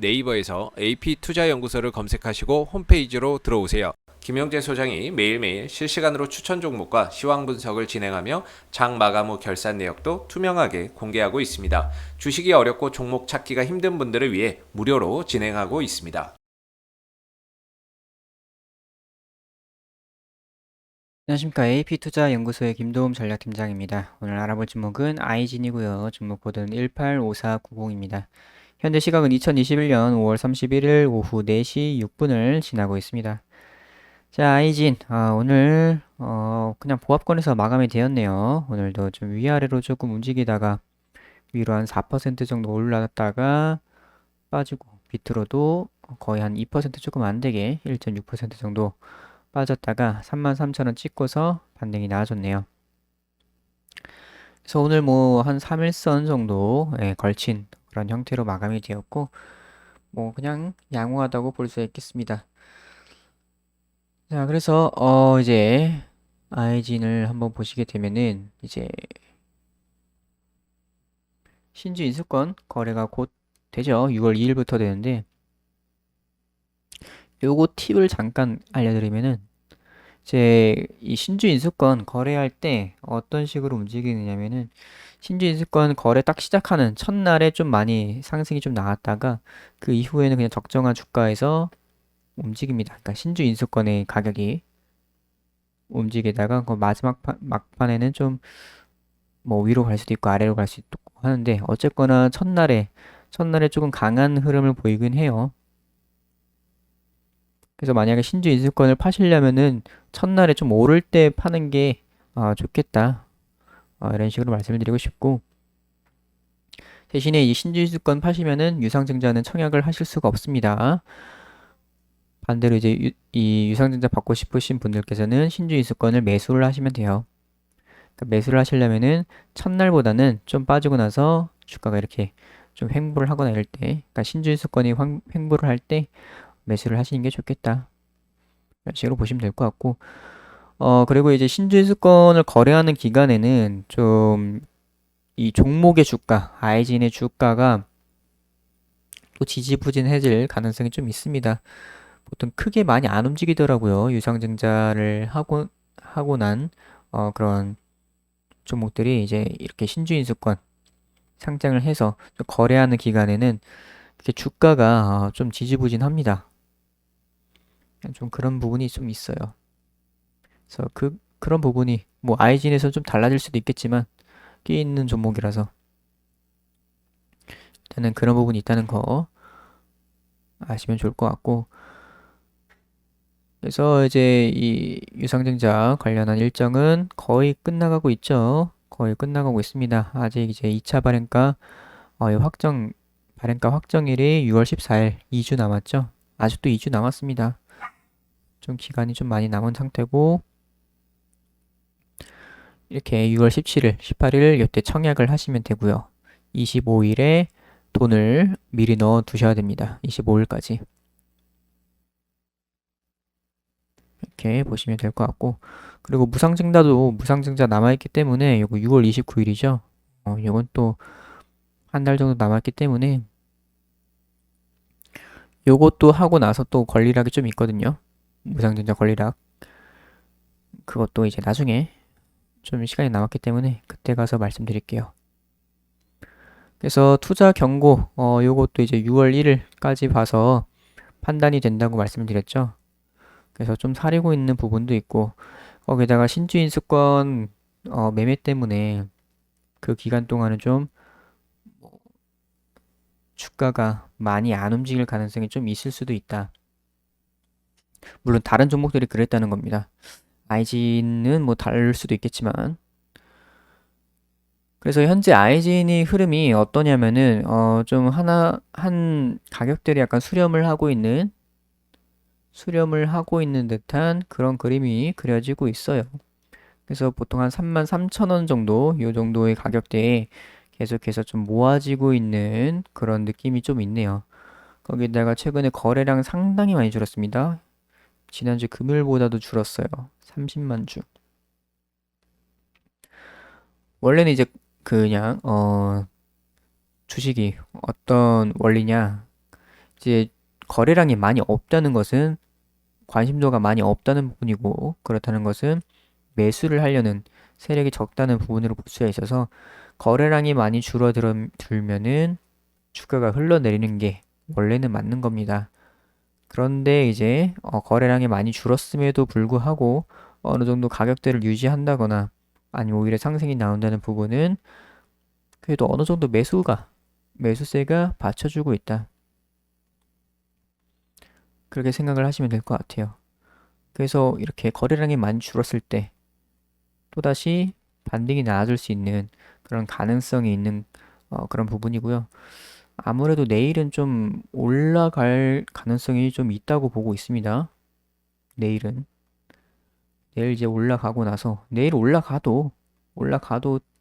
네이버에서 AP투자연구소를 검색하시고 홈페이지로 들어오세요. 김영재 소장이 매일매일 실시간으로 추천 종목과 시황 분석을 진행하며 장 마감 후 결산 내역도 투명하게 공개하고 있습니다. 주식이 어렵고 종목 찾기가 힘든 분들을 위해 무료로 진행하고 있습니다. 안녕하십니까. AP투자연구소의 김도움 전략팀장입니다. 오늘 알아볼 종목은 아이진이고요. 종목 코드는 185490입니다. 현재 시각은 2021년 5월 31일 오후 4시 6분을 지나고 있습니다. 자, 아이진, 오늘 그냥 보합권에서 마감이 되었네요. 오늘도 좀 위아래로 조금 움직이다가 위로 한 4% 정도 올랐다가 빠지고 밑으로도 거의 한 2% 조금 안 되게 1.6% 정도 빠졌다가 33,000원 찍고서 반등이 나와줬네요. 그래서 오늘 뭐 한 3일선 정도 걸친 그런 형태로 마감이 되었고 뭐 그냥 양호하다고 볼 수 있겠습니다. 자, 그래서 이제 아이진을 한번 보시게 되면은 이제 신주 인수권 거래가 곧 되죠. 6월 2일부터 되는데 요거 팁을 잠깐 알려드리면은 이제 이 신주 인수권 거래할 때 어떤 식으로 움직이느냐면은 신주 인수권 거래 딱 시작하는 첫날에 좀 많이 상승이 좀 나왔다가 그 이후에는 그냥 적정한 주가에서 움직입니다. 그러니까 신주 인수권의 가격이 움직이다가 그 마지막 막판에는 좀 뭐 위로 갈 수도 있고 아래로 갈 수도 있고 하는데 어쨌거나 첫날에 조금 강한 흐름을 보이긴 해요. 그래서 만약에 신주 인수권을 파시려면은 첫날에 좀 오를 때 파는 게 좋겠다. 이런 식으로 말씀을 드리고 싶고 대신에 이 신주 인수권 파시면은 유상증자는 청약을 하실 수가 없습니다. 반대로 이제 이 유상증자 받고 싶으신 분들께서는 신주 인수권을 매수를 하시면 돼요. 그러니까 매수를 하시려면은 첫날보다는 좀 빠지고 나서 주가가 이렇게 좀 횡보를 하거나 이럴 때, 그러니까 신주 인수권이 횡보를 할 때 매수를 하시는 게 좋겠다. 이런 식으로 보시면 될 것 같고, 그리고 이제 신주수권을 거래하는 기간에는 좀 이 종목의 주가, 아이진의 주가가 또 지지부진해질 가능성이 좀 있습니다. 보통 크게 많이 안 움직이더라고요. 유상증자를 하고 난, 그런 종목들이 이제 이렇게 신주인수권 상장을 해서 좀 거래하는 기간에는 이렇게 주가가 좀 지지부진합니다. 좀 그런 부분이 좀 있어요. 그래서 그런 부분이 뭐 아이진에서 좀 달라질 수도 있겠지만 끼 있는 종목이라서 저는 그런 부분이 있다는 거 아시면 좋을 것 같고 그래서 이제 이 유상증자 관련한 일정은 거의 끝나가고 있죠. 거의 끝나가고 있습니다. 아직 이제 2차 발행가 발행가 확정일이 6월 14일 2주 남았죠. 아직도 2주 남았습니다. 좀 기간이 좀 많이 남은 상태고 이렇게 6월 17일, 18일 이때 청약을 하시면 되고요. 25일에 돈을 미리 넣어 두셔야 됩니다. 25일까지. 이렇게 보시면 될 것 같고 그리고 무상증자 남아있기 때문에 이거 6월 29일이죠. 이건 또 한 달 정도 남았기 때문에 요것도 하고 나서 또 권리락이 좀 있거든요. 무상증자 권리락. 그것도 이제 나중에 좀 시간이 남았기 때문에 그때 가서 말씀드릴게요. 그래서 투자 경고, 요것도 이제 6월 1일까지 봐서 판단이 된다고 말씀드렸죠. 그래서 좀 사리고 있는 부분도 있고, 거기다가 신주인수권 매매 때문에 그 기간 동안은 좀 주가가 많이 안 움직일 가능성이 좀 있을 수도 있다. 물론 다른 종목들이 그랬다는 겁니다. 아이진은 뭐 다를 수도 있겠지만, 그래서 현재 아이진이 흐름이 어떠냐면은 좀 한 가격들이 약간 수렴을 하고 있는 듯한 그런 그림이 그려지고 있어요. 그래서 보통 한 33,000원 정도 요 정도의 가격대에 계속해서 좀 모아지고 있는 그런 느낌이 좀 있네요. 거기다가 최근에 거래량 상당히 많이 줄었습니다. 지난주 금요일보다도 줄었어요. 30만 주. 원래는 이제 그냥 주식이 어떤 원리냐 이제 거래량이 많이 없다는 것은 관심도가 많이 없다는 부분이고, 그렇다는 것은 매수를 하려는 세력이 적다는 부분으로 볼 수가 있어서 거래량이 많이 줄어들면은 주가가 흘러내리는 게 원래는 맞는 겁니다. 그런데 이제 거래량이 많이 줄었음에도 불구하고 어느 정도 가격대를 유지한다거나 아니면 오히려 상승이 나온다는 부분은 그래도 어느 정도 매수세가 받쳐주고 있다. 그렇게 생각을 하시면 될 것 같아요. 그래서 이렇게 거래량이 많이 줄었을 때 또다시 반등이 나아질 수 있는 그런 가능성이 있는 그런 부분이고요. 아무래도 내일은 좀 올라갈 가능성이 좀 있다고 보고 있습니다. 내일은. 내일 이제 올라가고 나서 내일 올라가도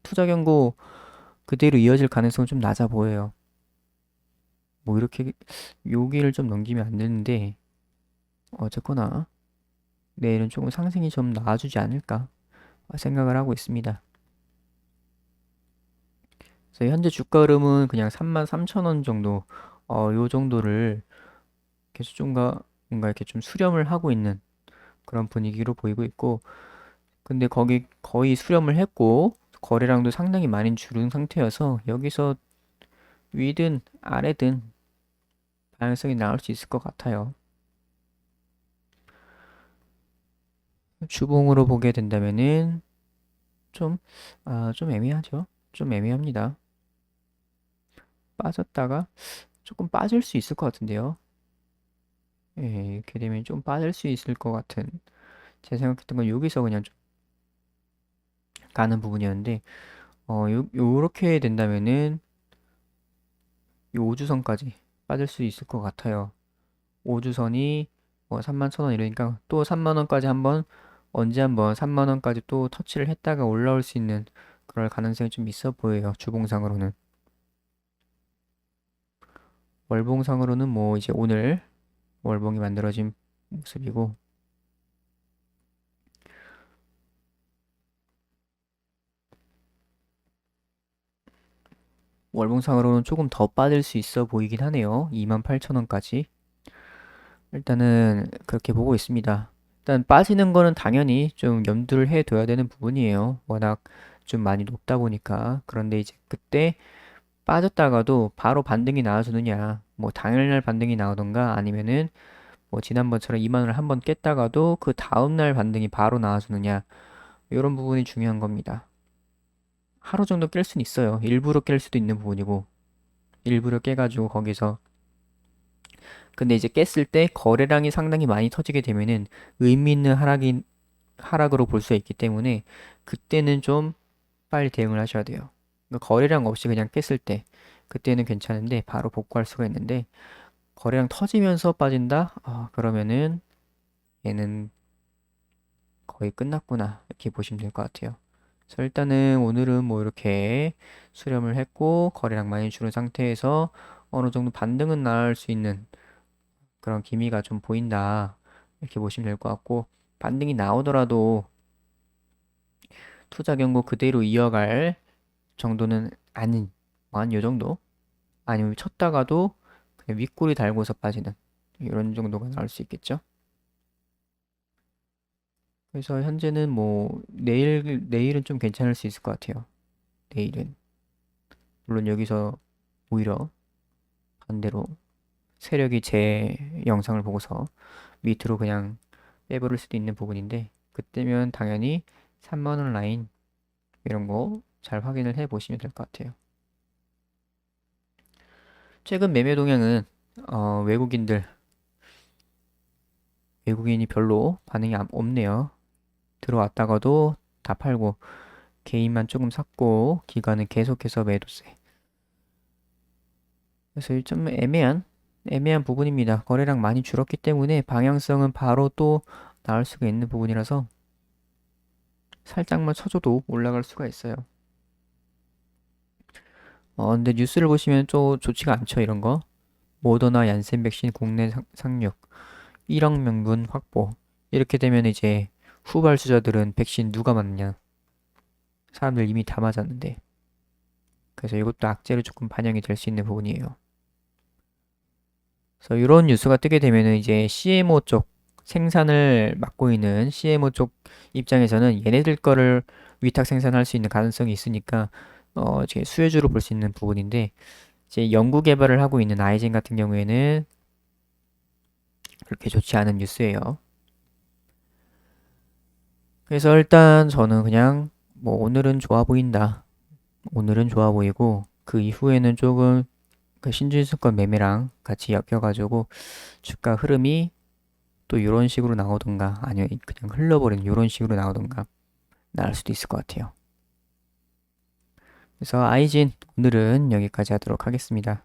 투자 경고 그대로 이어질 가능성은 좀 낮아 보여요. 뭐 이렇게 여기를 좀 넘기면 안 되는데 어쨌거나 내일은 조금 상승이 좀 나아지지 않을까 생각을 하고 있습니다. 그래서 현재 주가 흐름은 그냥 33,000원 정도 요 정도를 계속 뭔가 이렇게 좀 수렴을 하고 있는 그런 분위기로 보이고 있고 근데 거기 거의 수렴을 했고 거래량도 상당히 많이 줄은 상태여서 여기서 위든 아래든 다양성이 나올 수 있을 것 같아요. 주봉으로 보게 된다면은 좀, 좀 애매하죠? 좀 애매합니다. 빠졌다가 조금 빠질 수 있을 것 같은데요. 예, 이렇게 되면 좀 빠질 수 있을 것 같은 제가 생각했던 건 여기서 그냥 좀 가는 부분이었는데 요렇게 된다면은 요 5주선까지 빠질 수 있을 것 같아요. 5주선이 뭐 31,000원 이러니까 또 3만원까지 언제 한번 3만원까지 또 터치를 했다가 올라올 수 있는 그럴 가능성이 좀 있어 보여요. 주봉상으로는. 월봉상으로는 뭐 이제 오늘 월봉이 만들어진 모습이고 월봉상으로는 조금 더 빠질 수 있어 보이긴 하네요. 28,000원까지. 일단은 그렇게 보고 있습니다. 일단 빠지는 거는 당연히 좀 염두를 해둬야 되는 부분이에요. 워낙 좀 많이 높다 보니까. 그런데 이제 그때 빠졌다가도 바로 반등이 나와주느냐, 뭐 당일날 반등이 나오던가 아니면은 뭐 지난번처럼 2만 원을 한번 깼다가도 그 다음날 반등이 바로 나와주느냐, 이런 부분이 중요한 겁니다. 하루 정도 깰 수는 있어요. 일부러 깰 수도 있는 부분이고, 일부러 깨가지고 거기서 근데 이제 깼을 때 거래량이 상당히 많이 터지게 되면은 의미 있는 하락으로 볼 수가 있기 때문에 그때는 좀 빨리 대응을 하셔야 돼요. 그러니까 거래량 없이 그냥 깼을 때 그때는 괜찮은데 바로 복구할 수가 있는데 거래량 터지면서 빠진다? 그러면은 얘는 거의 끝났구나 이렇게 보시면 될 것 같아요. 그래서 일단은 오늘은 뭐 이렇게 수렴을 했고 거래량 많이 줄은 상태에서 어느 정도 반등은 나올 수 있는 그런 기미가 좀 보인다 이렇게 보시면 될 것 같고 반등이 나오더라도 투자 경고 그대로 이어갈 정도는 아닌 뭐 한 요 정도 아니면 쳤다가도 그냥 윗꼬리 달고서 빠지는 이런 정도가 나올 수 있겠죠. 그래서 현재는 뭐 내일은 좀 괜찮을 수 있을 것 같아요. 내일은 물론 여기서 오히려 반대로 세력이 제 영상을 보고서 밑으로 그냥 빼버릴 수도 있는 부분인데 그때면 당연히 3만 원 라인 이런 거 잘 확인을 해 보시면 될 것 같아요. 최근 매매 동향은 어, 외국인들 외국인이 별로 반응이 없네요. 들어왔다가도 다 팔고 개인만 조금 샀고 기관은 계속해서 매도세. 그래서 좀 애매한 부분입니다. 거래량 많이 줄었기 때문에 방향성은 바로 또 나올 수가 있는 부분이라서 살짝만 쳐줘도 올라갈 수가 있어요. 근데 뉴스를 보시면 좀 좋지가 않죠, 이런 거. 모더나 얀센 백신 국내 상륙 1억 명분 확보. 이렇게 되면 이제 후발주자들은 백신 누가 맞느냐. 사람들 이미 다 맞았는데. 그래서 이것도 악재로 조금 반영이 될 수 있는 부분이에요. 그래서 이런 뉴스가 뜨게 되면은 이제 CMO 쪽 생산을 맡고 있는 CMO 쪽 입장에서는 얘네들 거를 위탁 생산할 수 있는 가능성이 있으니까 이제 수혜주로 볼 수 있는 부분인데 이제 연구 개발을 하고 있는 아이젠 같은 경우에는 그렇게 좋지 않은 뉴스예요. 그래서 일단 저는 그냥 뭐 오늘은 좋아 보인다. 오늘은 좋아 보이고 그 이후에는 조금 그 신주유수권 매매랑 같이 엮여가지고 주가 흐름이 또 이런 식으로 나오던가 아니면 그냥 흘러버리는 이런 식으로 나오던가 나을 수도 있을 것 같아요. 그래서 아이진 오늘은 여기까지 하도록 하겠습니다.